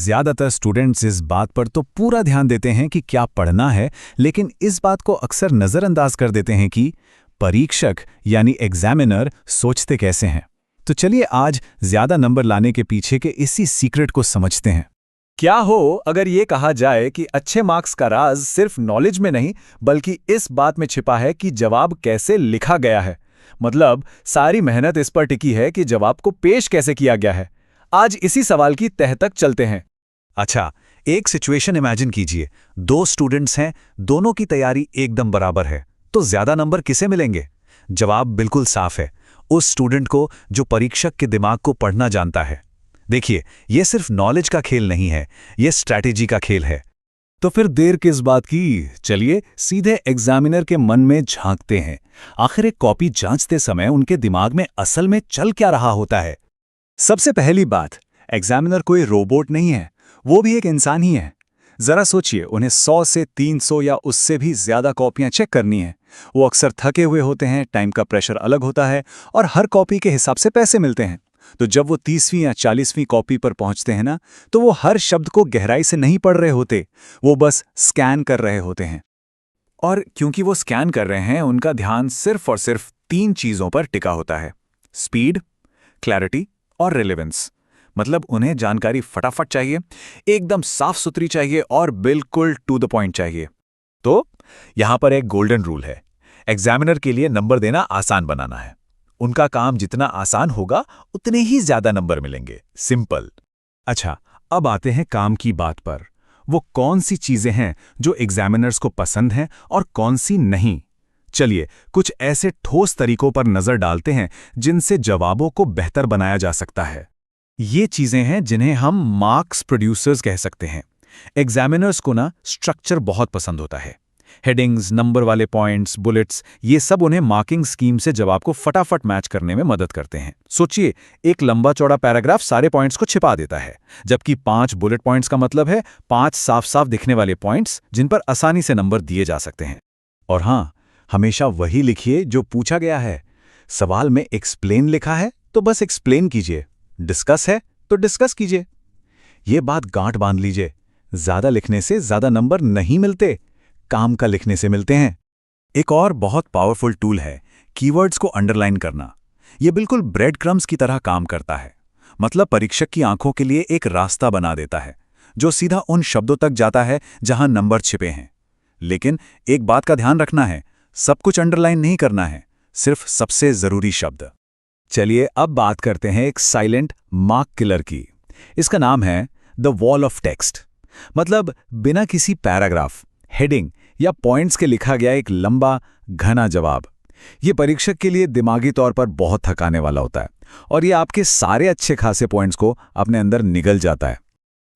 ज्यादातर स्टूडेंट्स इस बात पर तो पूरा ध्यान देते हैं कि क्या पढ़ना है, लेकिन इस बात को अक्सर नज़रअंदाज कर देते हैं कि परीक्षक यानी एग्जामिनर सोचते कैसे हैं। तो चलिए आज ज्यादा नंबर लाने के पीछे के इसी सीक्रेट को समझते हैं। क्या हो अगर ये कहा जाए कि अच्छे मार्क्स का राज सिर्फ नॉलेज में नहीं बल्कि इस बात में छिपा है कि जवाब कैसे लिखा गया है। मतलब सारी मेहनत इस पर टिकी है कि जवाब को पेश कैसे किया गया है। आज इसी सवाल की तह तक चलते हैं। अच्छा, एक सिचुएशन इमेजिन कीजिए। दो स्टूडेंट्स हैं, दोनों की तैयारी एकदम बराबर है, तो ज्यादा नंबर किसे मिलेंगे? जवाब बिल्कुल साफ है, उस स्टूडेंट को जो परीक्षक के दिमाग को पढ़ना जानता है। देखिए, यह सिर्फ नॉलेज का खेल नहीं है, यह स्ट्रैटेजी का खेल है। तो फिर देर किस बात की, चलिए सीधे एग्जामिनर के मन में झांकते हैं। आखिर एक कॉपी जांचते समय उनके दिमाग में असल में चल क्या रहा होता है। सबसे पहली बात, एग्जामिनर कोई रोबोट नहीं है, वो भी एक इंसान ही है। जरा सोचिए, उन्हें 100 से 300 या उससे भी ज्यादा कॉपियां चेक करनी है। वो अक्सर थके हुए होते हैं, टाइम का प्रेशर अलग होता है और हर कॉपी के हिसाब से पैसे मिलते हैं। तो जब वो 30वीं या 40वीं कॉपी पर पहुंचते हैं ना, तो वो हर शब्द को गहराई से नहीं पढ़ रहे होते, वो बस स्कैन कर रहे होते हैं। और क्योंकि वो स्कैन कर रहे हैं, उनका ध्यान सिर्फ और सिर्फ 3 चीजों पर टिका होता है: स्पीड, क्लैरिटी और रिलेवेंस। मतलब उन्हें जानकारी फटाफट चाहिए, एकदम साफ सुथरी चाहिए और बिल्कुल टू द पॉइंट चाहिए। तो यहां पर एक गोल्डन रूल है, एग्जामिनर के लिए नंबर देना आसान बनाना है। उनका काम जितना आसान होगा उतने ही ज्यादा नंबर मिलेंगे, सिंपल। अच्छा, अब आते हैं काम की बात पर। वो कौन सी चीजें हैं जो एग्जामिनर्स को पसंद हैं और कौन सी नहीं? चलिए कुछ ऐसे ठोस तरीकों पर नजर डालते हैं जिनसे जवाबों को बेहतर बनाया जा सकता है। ये चीजें हैं जिन्हें हम मार्क्स प्रोड्यूसर्स कह सकते हैं। एग्जामिनर्स को ना स्ट्रक्चर बहुत पसंद होता है। हेडिंग्स, नंबर वाले पॉइंट्स, बुलेट्स, ये सब उन्हें मार्किंग स्कीम से जवाब को फटाफट मैच करने में मदद करते हैं। सोचिए, एक लंबा चौड़ा पैराग्राफ सारे पॉइंट्स को छिपा देता है, जबकि 5 बुलेट पॉइंट्स का मतलब है 5 साफ साफ दिखने वाले पॉइंट्स जिन पर आसानी से नंबर दिए जा सकते हैं। और हाँ, हमेशा वही लिखिए जो पूछा गया है। सवाल में एक्सप्लेन लिखा है तो बस एक्सप्लेन कीजिए, डिस्कस है तो डिस्कस कीजिए। ये बात गांठ बांध लीजिए, ज्यादा लिखने से ज्यादा नंबर नहीं मिलते, काम का लिखने से मिलते हैं। एक और बहुत पावरफुल टूल है कीवर्ड्स को अंडरलाइन करना। यह बिल्कुल ब्रेड क्रम्स की तरह काम करता है। मतलब परीक्षक की आंखों के लिए एक रास्ता बना देता है जो सीधा उन शब्दों तक जाता है जहां नंबर छिपे हैं। लेकिन एक बात का ध्यान रखना है, सब कुछ अंडरलाइन नहीं करना है, सिर्फ सबसे जरूरी शब्द। चलिए अब बात करते हैं एक साइलेंट मार्क किलर की। इसका नाम है द वॉल ऑफ टेक्स्ट। मतलब बिना किसी पैराग्राफ, हेडिंग या पॉइंट्स के लिखा गया एक लंबा घना जवाब। यह परीक्षक के लिए दिमागी तौर पर बहुत थकाने वाला होता है और यह आपके सारे अच्छे खासे पॉइंट्स को अपने अंदर निगल जाता है।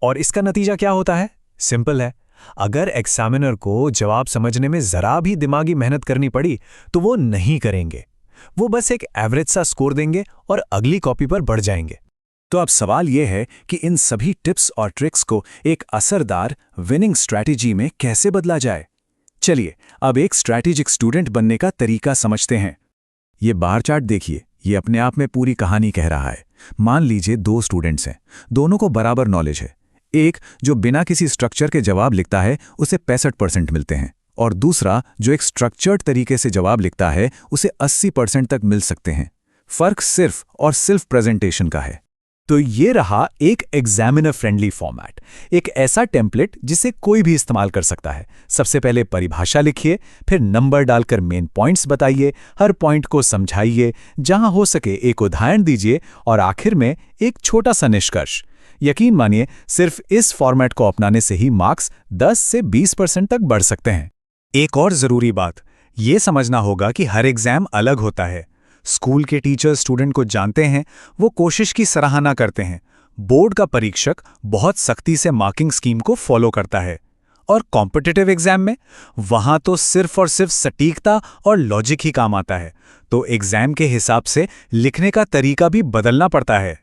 और इसका नतीजा क्या होता है? सिंपल है, अगर एग्जामिनर को जवाब समझने में जरा भी दिमागी मेहनत करनी पड़ी तो वो नहीं करेंगे। वो बस एक एवरेज सा स्कोर देंगे और अगली कॉपी पर बढ़ जाएंगे। तो अब सवाल यह है कि इन सभी टिप्स और ट्रिक्स को एक असरदार विनिंग स्ट्रैटेजी में कैसे बदला जाए। चलिए अब एक स्ट्रैटेजिक स्टूडेंट बनने का तरीका समझते हैं। ये बार चार्ट देखिए, ये अपने आप में पूरी कहानी कह रहा है। मान लीजिए 2 स्टूडेंट्स हैं, दोनों को बराबर नॉलेज है। एक जो बिना किसी स्ट्रक्चर के जवाब लिखता है उसे 65% मिलते हैं, और दूसरा जो एक स्ट्रक्चर्ड तरीके से जवाब लिखता है उसे 80% तक मिल सकते हैं। फर्क सिर्फ और सिर्फ प्रेजेंटेशन का है। तो ये रहा एक एग्जामिनर फ्रेंडली फॉर्मेट, एक ऐसा टेम्पलेट जिसे कोई भी इस्तेमाल कर सकता है। सबसे पहले परिभाषा लिखिए, फिर नंबर डालकर मेन पॉइंट्स बताइए, हर पॉइंट को समझाइए, जहां हो सके एक उदाहरण दीजिए और आखिर में एक छोटा सा निष्कर्ष। यकीन मानिए, सिर्फ इस फॉर्मेट को अपनाने से ही मार्क्स 10 से 20% तक बढ़ सकते हैं। एक और जरूरी बात ये समझना होगा कि हर एग्जाम अलग होता है। स्कूल के टीचर स्टूडेंट को जानते हैं, वो कोशिश की सराहना करते हैं। बोर्ड का परीक्षक बहुत सख्ती से मार्किंग स्कीम को फॉलो करता है। और कॉम्पिटिटिव एग्जाम में वहां तो सिर्फ और सिर्फ सटीकता और लॉजिक ही काम आता है। तो एग्जाम के हिसाब से लिखने का तरीका भी बदलना पड़ता है।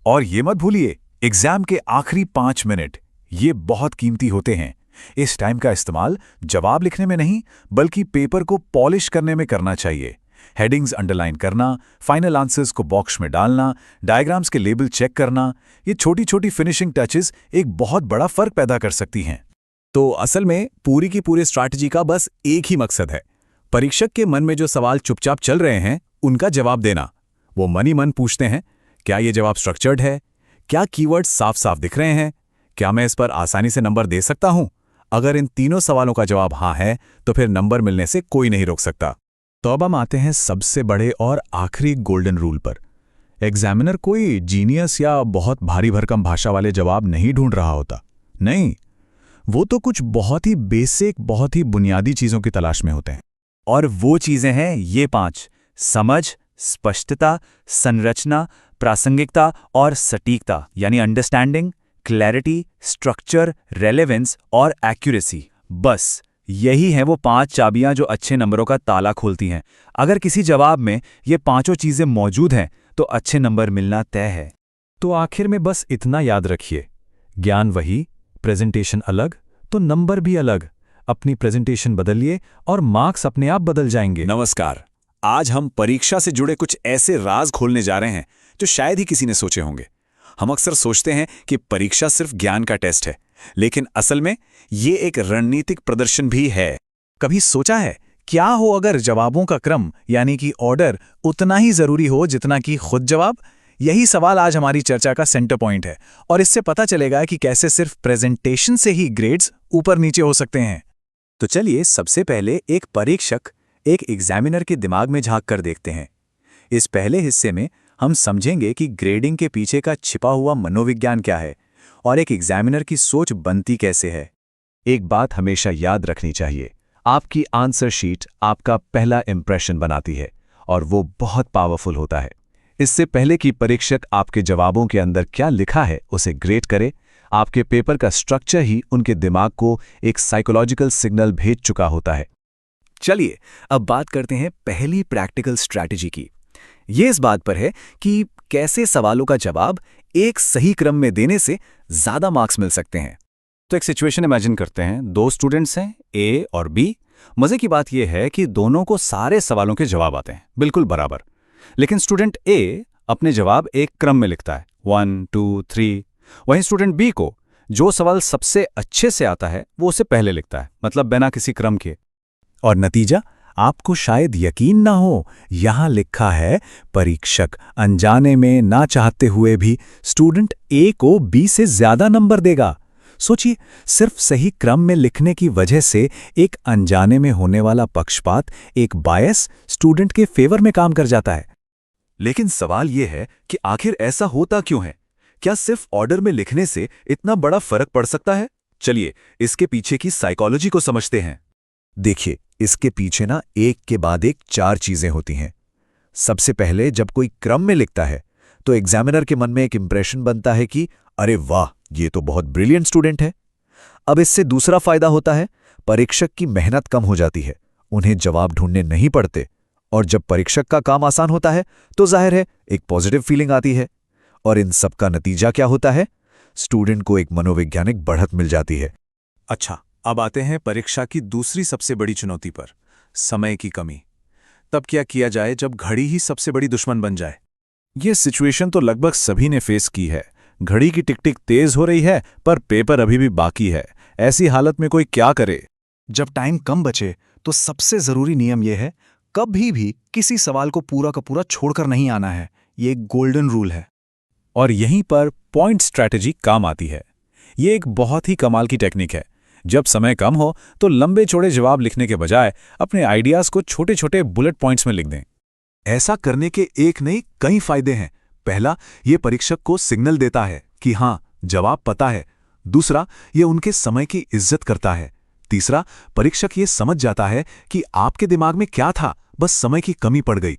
और ये मत भूलिए, एग्जाम के आखिरी 5 मिनट ये बहुत कीमती होते हैं। इस टाइम का इस्तेमाल जवाब लिखने में नहीं बल्कि पेपर को पॉलिश करने में करना चाहिए। हेडिंग्स अंडरलाइन करना, फाइनल आंसर्स को बॉक्स में डालना, डायग्राम्स के लेबल चेक करना, ये छोटी छोटी फिनिशिंग टचेस एक बहुत बड़ा फर्क पैदा कर सकती हैं। तो असल में पूरी की पूरी स्ट्रैटेजी का बस एक ही मकसद है, परीक्षक के मन में जो सवाल चुपचाप चल रहे हैं उनका जवाब देना। वो मन ही मन पूछते हैं, क्या ये जवाब स्ट्रक्चर्ड है? क्या कीवर्ड्स साफ साफ दिख रहे हैं? क्या मैं इस पर आसानी से नंबर दे सकता हूं? अगर इन तीनों सवालों का जवाब हाँ है तो फिर नंबर मिलने से कोई नहीं रोक सकता। तो अब हम आते हैं सबसे बड़े और आखिरी गोल्डन रूल पर। एग्जामिनर कोई जीनियस या बहुत भारी भरकम भाषा वाले जवाब नहीं ढूंढ रहा होता। नहीं, वो तो कुछ बहुत ही बेसिक, बहुत ही बुनियादी चीजों की तलाश में होते हैं। और वो चीजें हैं ये 5: समझ, स्पष्टता, संरचना, प्रासंगिकता और सटीकता, यानी अंडरस्टैंडिंग, क्लैरिटी, स्ट्रक्चर, रेलेवेंस और एक्यूरेसी। बस यही हैं वो 5 चाबियां जो अच्छे नंबरों का ताला खोलती हैं। अगर किसी जवाब में ये 5 चीजें मौजूद हैं तो अच्छे नंबर मिलना तय है। तो आखिर में बस इतना याद रखिए, ज्ञान वही, प्रेजेंटेशन अलग तो नंबर भी अलग। अपनी प्रेजेंटेशन बदलिए और मार्क्स अपने आप बदल जाएंगे। नमस्कार, आज हम परीक्षा से जुड़े कुछ ऐसे राज खोलने जा रहे हैं जो शायद ही किसी ने सोचे होंगे। हम अक्सर सोचते हैं कि परीक्षा सिर्फ ज्ञान का टेस्ट है, लेकिन असल में ये एक रणनीतिक प्रदर्शन भी है। कभी सोचा है क्या हो अगर जवाबों का क्रम यानी कि ऑर्डर उतना ही जरूरी हो जितना कि खुद जवाब? यही सवाल आज हमारी चर्चा का सेंटर पॉइंट है और इससे पता चलेगा कि कैसे सिर्फ प्रेजेंटेशन से ही ग्रेड्स ऊपर नीचे हो सकते हैं। तो चलिए सबसे पहले एक परीक्षक, एक एग्जामिनर के दिमाग में झांक कर देखते हैं। इस पहले हिस्से में हम समझेंगे कि ग्रेडिंग के पीछे का छिपा हुआ मनोविज्ञान क्या है और एक एग्जामिनर की सोच बनती कैसे है। एक बात हमेशा याद रखनी चाहिए, आपकी आंसर शीट आपका पहला इंप्रेशन बनाती है और वो बहुत पावरफुल होता है। इससे पहले कि परीक्षक आपके जवाबों के अंदर क्या लिखा है उसे ग्रेड करे, आपके पेपर का स्ट्रक्चर ही उनके दिमाग को एक साइकोलॉजिकल सिग्नल भेज चुका होता है। चलिए अब बात करते हैं पहली प्रैक्टिकल स्ट्रैटेजी की। ये इस बात पर है कि कैसे सवालों का जवाब एक सही क्रम में देने से ज्यादा मार्क्स मिल सकते हैं। तो एक सिचुएशन इमेजिन करते हैं, 2 स्टूडेंट्स हैं, ए और बी। मजे की बात यह है कि दोनों को सारे सवालों के जवाब आते हैं, बिल्कुल बराबर। लेकिन स्टूडेंट ए अपने जवाब एक क्रम में लिखता है, 1 2 3। वहीं स्टूडेंट बी को जो सवाल सबसे अच्छे से आता है वो उसे पहले लिखता है, मतलब बिना किसी क्रम के। और नतीजा आपको शायद यकीन ना हो, यहां लिखा है परीक्षक अनजाने में ना चाहते हुए भी स्टूडेंट ए को बी से ज्यादा नंबर देगा। सोचिए, सिर्फ सही क्रम में लिखने की वजह से एक अनजाने में होने वाला पक्षपात, एक बायस स्टूडेंट के फेवर में काम कर जाता है। लेकिन सवाल यह है कि आखिर ऐसा होता क्यों है? क्या सिर्फ ऑर्डर में लिखने से इतना बड़ा फर्क पड़ सकता है? चलिए इसके पीछे की साइकोलॉजी को समझते हैं। देखिए, इसके पीछे ना एक के बाद एक 4 चीजें होती हैं। सबसे पहले जब कोई क्रम में लिखता है तो एग्जामिनर के मन में एक इंप्रेशन बनता है कि अरे वाह, ये तो बहुत ब्रिलियंट स्टूडेंट है। अब इससे दूसरा फायदा होता है, परीक्षक की मेहनत कम हो जाती है, उन्हें जवाब ढूंढने नहीं पड़ते। और जब परीक्षक का काम आसान होता है तो जाहिर है एक पॉजिटिव फीलिंग आती है। और इन सब का नतीजा क्या होता है? स्टूडेंट को एक मनोवैज्ञानिक बढ़त मिल जाती है। अच्छा, अब आते हैं परीक्षा की दूसरी सबसे बड़ी चुनौती पर, समय की कमी। तब क्या किया जाए जब घड़ी ही सबसे बड़ी दुश्मन बन जाए? यह सिचुएशन तो लगभग सभी ने फेस की है। घड़ी की टिक टिक तेज हो रही है पर पेपर अभी भी बाकी है। ऐसी हालत में कोई क्या करे? जब टाइम कम बचे तो सबसे जरूरी नियम यह है, कभी भी किसी सवाल को पूरा का पूरा छोड़कर नहीं आना है। ये एक गोल्डन रूल है। और यहीं पर पॉइंट स्ट्रैटेजी काम आती है। ये एक बहुत ही कमाल की टेक्निक है। जब समय कम हो तो लंबे चौड़े जवाब लिखने के बजाय अपने आइडियाज को छोटे छोटे बुलेट पॉइंट्स में लिख दें। ऐसा करने के एक नहीं कई फायदे हैं। पहला, ये परीक्षक को सिग्नल देता है कि हाँ, जवाब पता है। दूसरा, ये उनके समय की इज्जत करता है। तीसरा, परीक्षक ये समझ जाता है कि आपके दिमाग में क्या था, बस समय की कमी पड़ गई।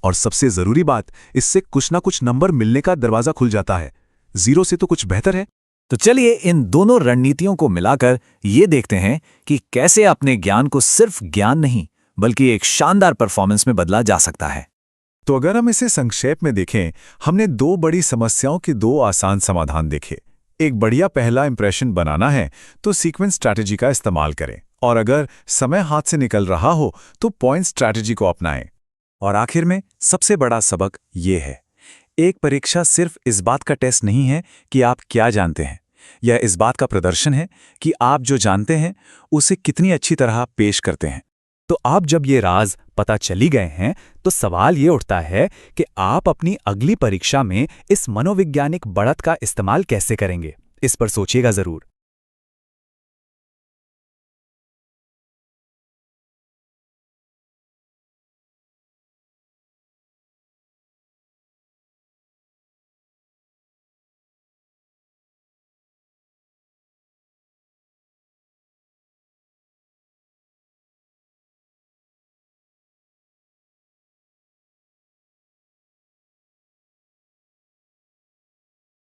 और सबसे जरूरी बात, इससे कुछ ना कुछ नंबर मिलने का दरवाजा खुल जाता है। 0 से तो कुछ बेहतर है। तो चलिए इन दोनों रणनीतियों को मिलाकर ये देखते हैं कि कैसे अपने ज्ञान को सिर्फ ज्ञान नहीं बल्कि एक शानदार परफॉर्मेंस में बदला जा सकता है। तो अगर हम इसे संक्षेप में देखें, हमने 2 बड़ी समस्याओं के 2 आसान समाधान देखे। एक बढ़िया पहला इंप्रेशन बनाना है तो सीक्वेंस स्ट्रैटेजी का इस्तेमाल करें, और अगर समय हाथ से निकल रहा हो तो पॉइंट स्ट्रैटेजी को अपनाएं। और आखिर में सबसे बड़ा सबक ये है, एक परीक्षा सिर्फ इस बात का टेस्ट नहीं है कि आप क्या जानते हैं, यह इस बात का प्रदर्शन है कि आप जो जानते हैं उसे कितनी अच्छी तरह पेश करते हैं। तो आप जब ये राज पता चली गए हैं तो सवाल ये उठता है कि आप अपनी अगली परीक्षा में इस मनोवैज्ञानिक बढ़त का इस्तेमाल कैसे करेंगे। इस पर सोचिएगा जरूर।